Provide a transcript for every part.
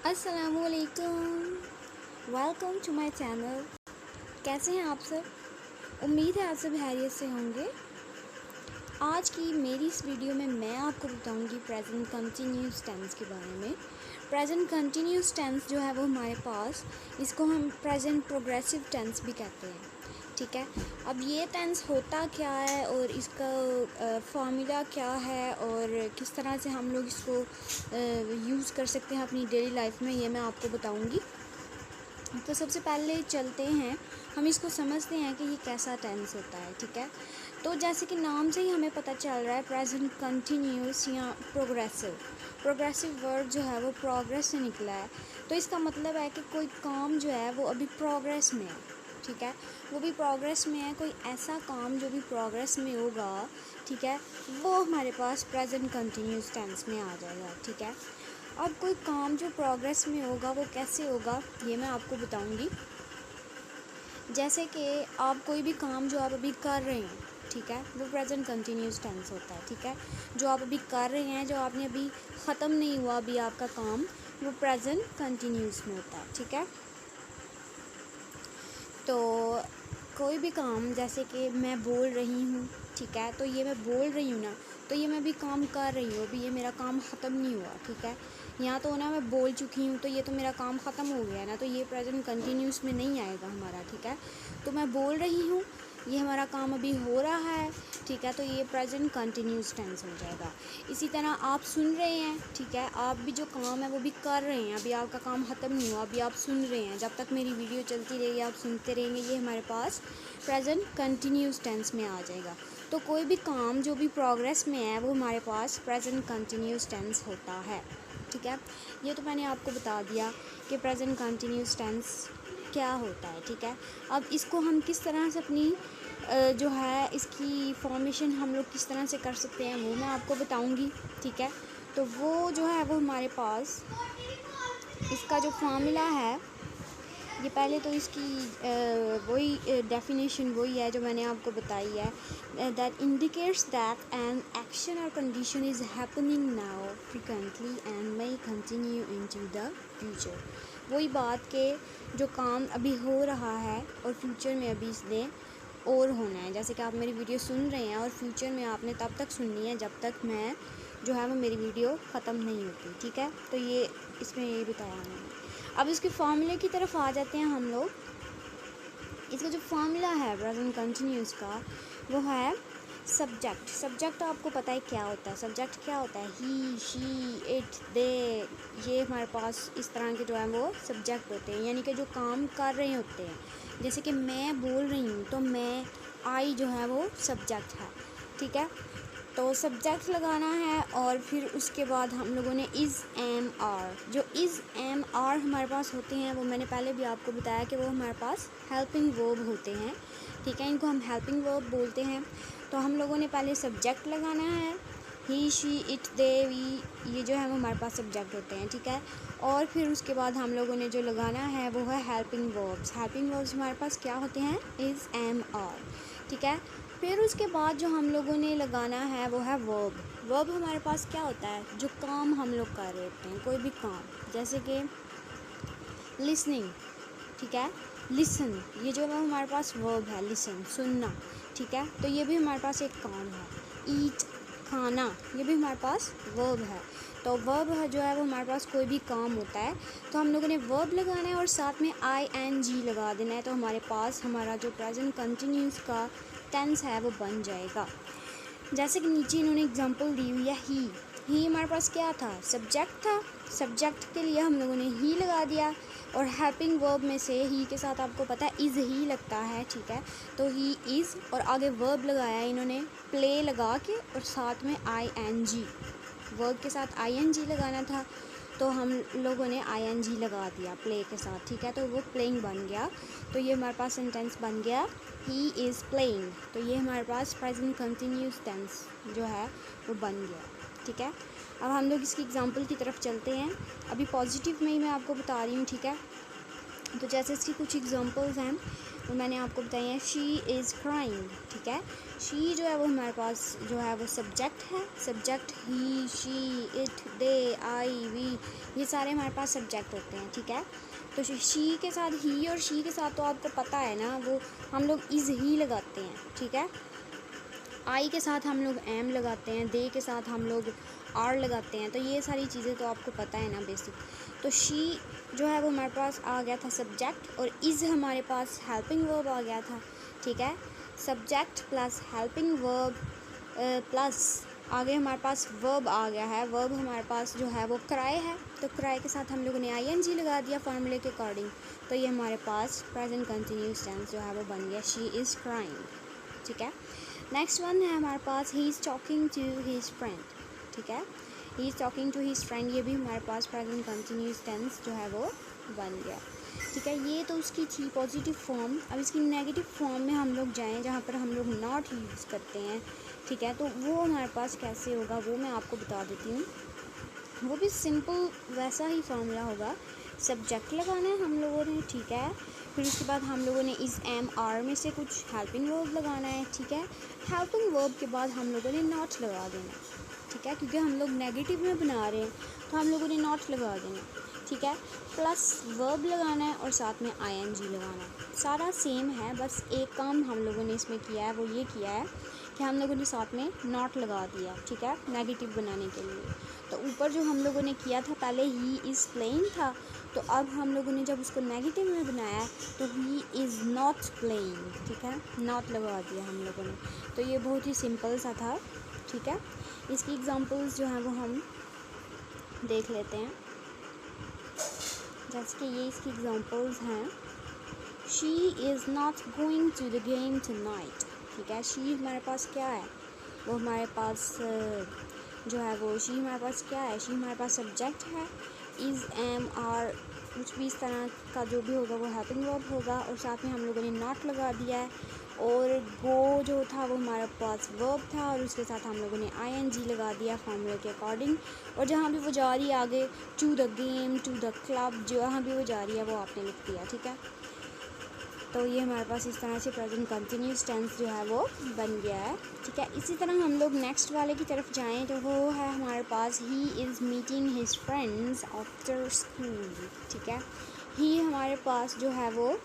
अस्सलामुअलैकुम, welcome to my channel. कैसे हैं आप सब? उम्मीद है आप सब खैरियत से होंगे। आज की मेरी इस वीडियो में मैं आपको बताऊंगी प्रेजेंट कंटिन्यूस टेंस के बारे में। प्रेजेंट कंटिन्यूस टेंस जो है वो हमारे पास, इसको हम प्रेजेंट प्रोग्रेसिव टेंस भी कहते हैं। ठीक है, अब ये टेंस होता क्या है और इसका फार्मूला क्या है और किस तरह से हम लोग इसको यूज़ कर सकते हैं अपनी डेली लाइफ में, ये मैं आपको बताऊंगी। तो सबसे पहले चलते हैं, हम इसको समझते हैं कि ये कैसा टेंस होता है। ठीक है, तो जैसे कि नाम से ही हमें पता चल रहा है प्रेजेंट कंटिन्यूस या प्रोग्रेसिव वर्ड जो है वो प्रोग्रेस से निकला है। तो इसका मतलब है कि कोई काम जो है वो अभी प्रोग्रेस में है। ठीक है, वो भी प्रोग्रेस में है, कोई ऐसा काम जो भी प्रोग्रेस में होगा, ठीक है, वो हमारे पास प्रेजेंट कंटिन्यूस टेंस में आ जाएगा। ठीक है, अब कोई काम जो प्रोग्रेस में होगा वो कैसे होगा ये मैं आपको बताऊंगी। जैसे कि आप कोई भी काम जो आप अभी कर रहे हैं, ठीक है, वो प्रेजेंट कंटिन्यूस टेंस होता है। ठीक है, जो आप अभी कर रहे हैं, जो आपने अभी ख़त्म नहीं हुआ अभी आपका काम, वो प्रेजेंट कंटिन्यूस में होता है। ठीक है, तो कोई भी काम, जैसे कि मैं बोल रही हूँ, ठीक है, तो ये मैं बोल रही हूँ ना, तो ये मैं अभी काम कर रही हूँ, अभी ये मेरा काम ख़त्म नहीं हुआ। ठीक है, यहाँ तो ना मैं बोल चुकी हूँ, तो ये तो मेरा काम ख़त्म हो गया ना, तो ये प्रेजेंट कंटिन्यूस में नहीं आएगा हमारा। ठीक है, तो मैं बोल रही हूँ, ये हमारा काम अभी हो रहा है। ठीक है, तो ये प्रेजेंट कंटिन्यूस टेंस हो जाएगा। इसी तरह आप सुन रहे हैं, ठीक है, आप भी जो काम है वो भी कर रहे हैं, अभी आपका काम ख़त्म नहीं हुआ, अभी आप सुन रहे हैं, जब तक मेरी वीडियो चलती रहेगी आप सुनते रहेंगे, ये हमारे पास प्रेजेंट कंटिन्यूस टेंस में आ जाएगा। तो कोई भी काम जो भी प्रोग्रेस में है वो हमारे पास प्रेजेंट कंटिन्यूस टेंस होता है। ठीक है, ये तो मैंने आपको बता दिया कि प्रेजेंट कंटिन्यूस टेंस क्या होता है। ठीक है, अब इसको हम किस तरह से अपनी जो है इसकी फॉर्मेशन हम लोग किस तरह से कर सकते हैं वो मैं आपको बताऊंगी। ठीक है, तो वो जो है वो हमारे पास इसका जो फार्मूला है, ये पहले तो इसकी वही डेफिनेशन वही है जो मैंने आपको बताई है, that indicates that an action or condition is happening now frequently and may continue into the future. वही बात के जो काम अभी हो रहा है और फ्यूचर में अभी इसने और होना है। जैसे कि आप मेरी वीडियो सुन रहे हैं और फ्यूचर में आपने तब तक सुननी है जब तक मैं जो है वो मेरी वीडियो ख़त्म नहीं होती। ठीक है, तो ये इसमें ये बताया मैंने। अब इसके फार्मूले की तरफ आ जाते हैं हम लोग। इसका जो फार्मूला है प्रेजेंट कंटिन्यूस का, वो है सब्जेक्ट। सब्जेक्ट आपको पता है क्या होता है? सब्जेक्ट क्या होता है? ही, शी, इट, दे, ये हमारे पास इस तरह के जो है वो सब्जेक्ट होते हैं, यानी कि जो काम कर रहे होते हैं। जैसे कि मैं बोल रही हूँ, तो मैं, आई जो है वो सब्जेक्ट है। ठीक है, तो सब्जेक्ट लगाना है और फिर उसके बाद हम लोगों ने इज़, एम, आर। जो इज़, एम, आर हमारे पास होते हैं वो मैंने पहले भी आपको बताया कि वो हमारे पास हेल्पिंग वर्ब होते हैं। ठीक है, इनको हम हेल्पिंग वर्ब बोलते हैं। तो हम लोगों ने पहले सब्जेक्ट लगाना है, ही, शी, इट, दे, वी, ये जो है वो हमारे पास सब्जेक्ट होते हैं। ठीक है, और फिर उसके बाद हम लोगों ने जो लगाना है वो है हेल्पिंग वर्ब्स। हेल्पिंग वर्ब्स हमारे पास क्या होते हैं? Is, am, are. ठीक है, फिर उसके बाद जो हम लोगों ने लगाना है वो है वर्ब। वर्ब हमारे पास क्या होता है? जो काम हम लोग कर रहे होते हैं, कोई भी काम, जैसे कि लिसनिंग। ठीक है, लिसन, ये जो है हमारे पास वर्ब है, लिसन, सुनना। ठीक है, तो ये भी हमारे पास एक काम है। ईट, खाना, ये भी हमारे पास वर्ब है। तो वर्ब है जो है वो हमारे पास कोई भी काम होता है तो हम लोगों ने वर्ब लगाना है और साथ में आई एन जी लगा देना है, तो हमारे पास हमारा जो प्रेजेंट कंटिन्यूस का टेंस है वो बन जाएगा। जैसे कि नीचे इन्होंने एग्जांपल दी हुई है, ही हमारे पास क्या था? सब्जेक्ट था। सब्जेक्ट के लिए हम लोगों ने ही लगा दिया और हेल्पिंग वर्ब में से ही के साथ आपको पता है इज़ ही लगता है। ठीक है, तो ही इज़ और आगे वर्ब लगाया इन्होंने प्ले लगा के और साथ में आई एन जी, वर्ब के साथ आई एन जी लगाना था तो हम लोगों ने आई एन जी लगा दिया प्ले के साथ। ठीक है, तो वो प्लेइंग बन गया। तो ये हमारे पास सेंटेंस बन गया, ही इज़ प्लेइंग। तो ये हमारे पास प्रेजेंट कंटिन्यूस टेंस जो है वो बन गया। ठीक है, अब हम लोग इसकी एग्जांपल की तरफ चलते हैं। अभी पॉजिटिव में ही मैं आपको बता रही हूँ। ठीक है, तो जैसे इसकी कुछ एग्जांपल्स हैं, वो मैंने आपको बताई है शी इज़ क्राइंग, ठीक है। शी जो है वो हमारे पास जो है वो सब्जेक्ट है, subject he, she, it, they, I, we, ये सारे हमारे पास सब्जेक्ट होते हैं, ठीक है। तो शी के साथ ही और शी के साथ तो आपको पता है ना, वो हम लोग इज़ ही लगाते हैं, ठीक है। आई के साथ हम लोग एम लगाते हैं, दे के साथ हम लोग आर लगाते हैं, तो ये सारी चीज़ें तो आपको पता है ना बेसिक। तो शी जो है वो हमारे पास आ गया था सब्जेक्ट, और इज़ हमारे पास हेल्पिंग वर्ब आ गया था, ठीक है। Subject plus helping verb plus आगे हमारे पास वर्ब आ गया है। वर्ब हमारे पास जो है वो क्राई है, तो क्राई के साथ हम लोगों ने आईएनजी लगा दिया फॉर्मूले के अकॉर्डिंग, तो ये हमारे पास प्रेजेंट कंटिन्यूस टेंस जो है वो बन गया, शी इज़ क्राइंग, ठीक है। नेक्स्ट वन है हमारे पास he is talking to his friend, ठीक है। He is talking to his friend, ये भी हमारे पास प्रेजेंट कंटिन्यूस टेंस जो है वो बन गया, ठीक है। ये तो उसकी थी पॉजिटिव फॉर्म। अब इसकी नेगेटिव फॉर्म में हम लोग जाएं जहाँ पर हम लोग नॉट यूज़ करते हैं, ठीक है। तो वो हमारे पास कैसे होगा वो मैं आपको बता देती हूँ। वो भी सिंपल वैसा ही फॉर्मूला होगा। सब्जेक्ट लगाना है हम लोगों ने, ठीक है। फिर उसके बाद हम लोगों ने इस एम आर में से कुछ हेल्पिंग वर्ब लगाना है, ठीक है। हेल्पिंग वर्ब के बाद हम लोगों ने नॉट लगा देना, ठीक है, क्योंकि हम लोग नेगेटिव में बना रहे हैं तो हम लोगों ने नॉट लगा देना, ठीक है। प्लस वर्ब लगाना है और साथ में आईएनजी लगाना है। सारा सेम है, बस एक काम हम लोगों ने इसमें किया है, वो ये किया है कि हम लोगों ने साथ में नॉट लगा दिया, ठीक है, नेगेटिव बनाने के लिए। तो ऊपर जो हम लोगों ने किया था पहले ही इज़ प्लेइंग था, तो अब हम लोगों ने जब उसको नेगेटिव में बनाया तो ही इज़ नॉट प्लेइंग, ठीक है, नॉट लगा दिया हम लोगों ने। तो ये बहुत ही सिंपल सा था, ठीक है। इसकी एग्जांपल्स जो हैं वो हम देख लेते हैं, जैसे कि ये इसकी एग्जांपल्स हैं। She is not going to the game tonight, ठीक है। शी हमारे पास क्या है, वो हमारे पास जो है वो शी हमारे पास क्या है, शी हमारे पास सब्जेक्ट है। इज़ एम आर कुछ भी इस तरह का जो भी होगा वो हेल्पिंग वर्ब होगा, और साथ में हम लोगों ने नॉट लगा दिया है। और गो जो था वो हमारे पास वर्ब था, और उसके साथ हम लोगों ने आईएनजी लगा दिया फॉर्मूले के अकॉर्डिंग। और जहाँ भी वो जा रही है आगे, to the game, to the club, जहाँ भी वो जा रही है वो आपने लिख दिया, ठीक है। तो ये हमारे पास इस तरह से प्रेजेंट कंटिन्यूस टेंस जो है वो बन गया है, ठीक है। इसी तरह हम लोग नेक्स्ट वाले की तरफ जाएं तो वो है हमारे पास he is meeting his friends after school, ठीक है। ही हमारे पास जो है वो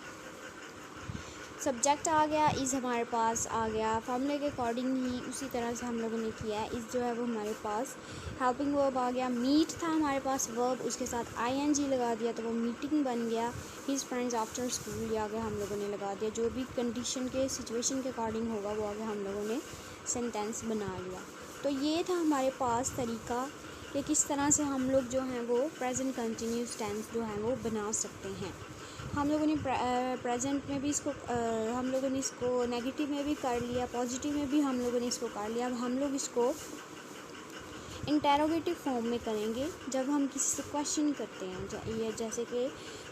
सब्जेक्ट आ गया, इज़ हमारे पास आ गया फॉर्मूले के अकॉर्डिंग ही उसी तरह से हम लोगों ने किया है। इज़ जो है वो हमारे पास हेल्पिंग वर्ब आ गया। मीट था हमारे पास वर्ब, उसके साथ आईएनजी लगा दिया तो वो मीटिंग बन गया। हिज फ्रेंड्स आफ्टर स्कूल ये आगे हम लोगों ने लगा दिया, जो भी कंडीशन के सिचुएशन के अकॉर्डिंग होगा वो आगे हम लोगों ने सेंटेंस बना लिया। तो ये था हमारे पास तरीका कि किस तरह से हम लोग जो हैं वो प्रेजेंट कंटिन्यूस टेंस जो हैं वो बना सकते हैं। हम लोगों ने प्रेजेंट में भी इसको हम लोगों ने इसको नेगेटिव में भी कर लिया, पॉजिटिव में भी हम लोगों ने इसको कर लिया। अब हम लोग इसको इंटेरोगेटिव फॉर्म में करेंगे जब हम किसी से क्वेश्चन करते हैं, ये जैसे कि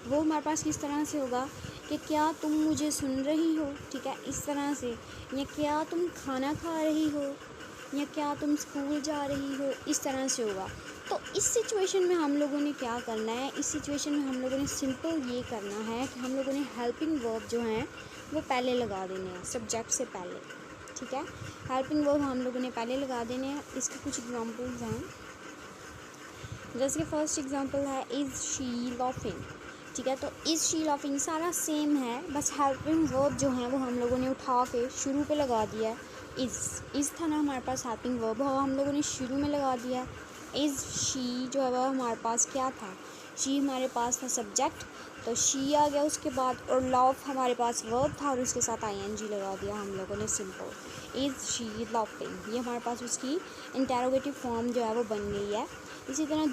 वो हमारे पास किस तरह से होगा कि क्या तुम मुझे सुन रही हो, ठीक है, इस तरह से। या क्या तुम खाना खा रही हो, या क्या तुम स्कूल जा रही हो, इस तरह से होगा। तो इस सिचुएशन में हम लोगों ने क्या करना है, इस सिचुएशन में हम लोगों ने सिंपल ये करना है कि हम लोगों ने हेल्पिंग वर्ब जो हैं वो पहले लगा देने हैं सब्जेक्ट से पहले, ठीक है। हेल्पिंग वर्ब हम लोगों ने पहले लगा देने हैं। इसके कुछ एग्जांपल्स हैं, जैसे कि फर्स्ट एग्जांपल है इज़ शी लाफिंग, ठीक है। तो इज़ शी लाफिंग सारा सेम है, बस हेल्पिंग वर्ब जो हैं वो हम लोगों ने उठा के शुरू पे लगा दिया है। इज़ था ना हमारे पास हेल्पिंग वर्ब, हम लोगों ने शुरू में लगा दिया है। इज़ शी जो है वह हमारे पास क्या था, शी हमारे पास था सब्जेक्ट, तो शी आ गया उसके बाद, और लाफ हमारे पास वर्ब था और उसके साथ आईएनजी लगा दिया हम लोगों ने, सिंपल। इज़ शी लाफिंग, ये हमारे पास उसकी इंटेरोगेटिव फॉर्म जो है वो बन गई है। इसी तरह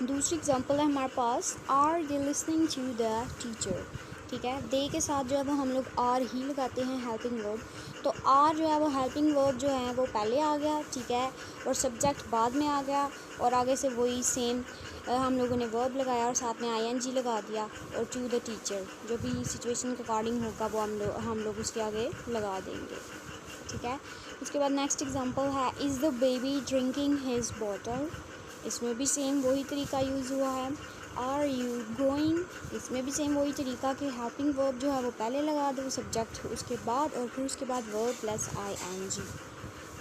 दूसरी एग्जांपल है हमारे पास are they listening to the teacher, ठीक है। दे के साथ जो है वो हम लोग आर ही लगाते हैं हेल्पिंग वर्ब, तो आर जो है वो हेल्पिंग वर्ब जो है वो पहले आ गया, ठीक है, और सब्जेक्ट बाद में आ गया, और आगे से वही सेम हम लोगों ने वर्ब लगाया और साथ में आईएनजी लगा दिया, और टू द टीचर जो भी सिचुएशन के अकॉर्डिंग होगा वो हम लोग उसके आगे लगा देंगे, ठीक है। उसके बाद नेक्स्ट एग्जांपल है is the baby drinking his bottle, इसमें भी सेम वही तरीका यूज़ हुआ है। आर यू गोइंग, इसमें भी सेम वही तरीका कि हेल्पिंग वर्ब जो है वो पहले लगा दो सब्जेक्ट उसके बाद, और फिर उसके बाद वर्ब प्लस ing।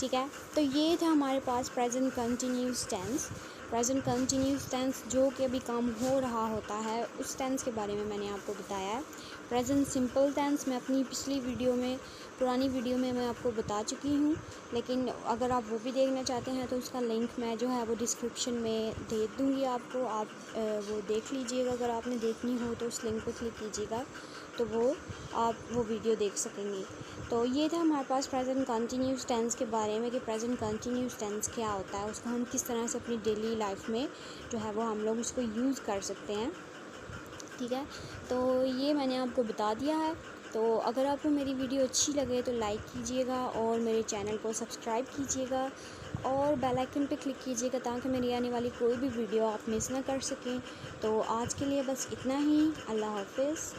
ठीक है, तो ये था हमारे पास present continuous tense. Present continuous tense जो कि अभी काम हो रहा होता है उस टेंस के बारे में मैंने आपको बताया है। प्रेजेंट सिंपल टेंस मैं अपनी पिछली वीडियो में, पुरानी वीडियो में मैं आपको बता चुकी हूँ, लेकिन अगर आप वो भी देखना चाहते हैं तो उसका लिंक मैं जो है वो डिस्क्रिप्शन में दे दूँगी आपको, आप वो देख लीजिएगा। अगर आपने देखनी हो तो उस लिंक पर क्लिक कीजिएगा तो आप वो वीडियो देख सकेंगे। तो ये था हमारे पास प्रेजेंट कंटिन्यूस टेंस के बारे में कि प्रेजेंट कंटिन्यूस टेंस क्या होता है, उसको हम किस तरह से अपनी डेली लाइफ में जो है वो हम लोग उसको यूज़ कर सकते हैं। ठीक है, तो ये मैंने आपको बता दिया है। तो अगर आपको मेरी वीडियो अच्छी लगे तो लाइक कीजिएगा और मेरे चैनल को सब्सक्राइब कीजिएगा और बेल आइकन पे क्लिक कीजिएगा ताकि मेरी आने वाली कोई भी वीडियो आप मिस ना कर सकें। तो आज के लिए बस इतना ही। अल्लाह हाफ़िज़।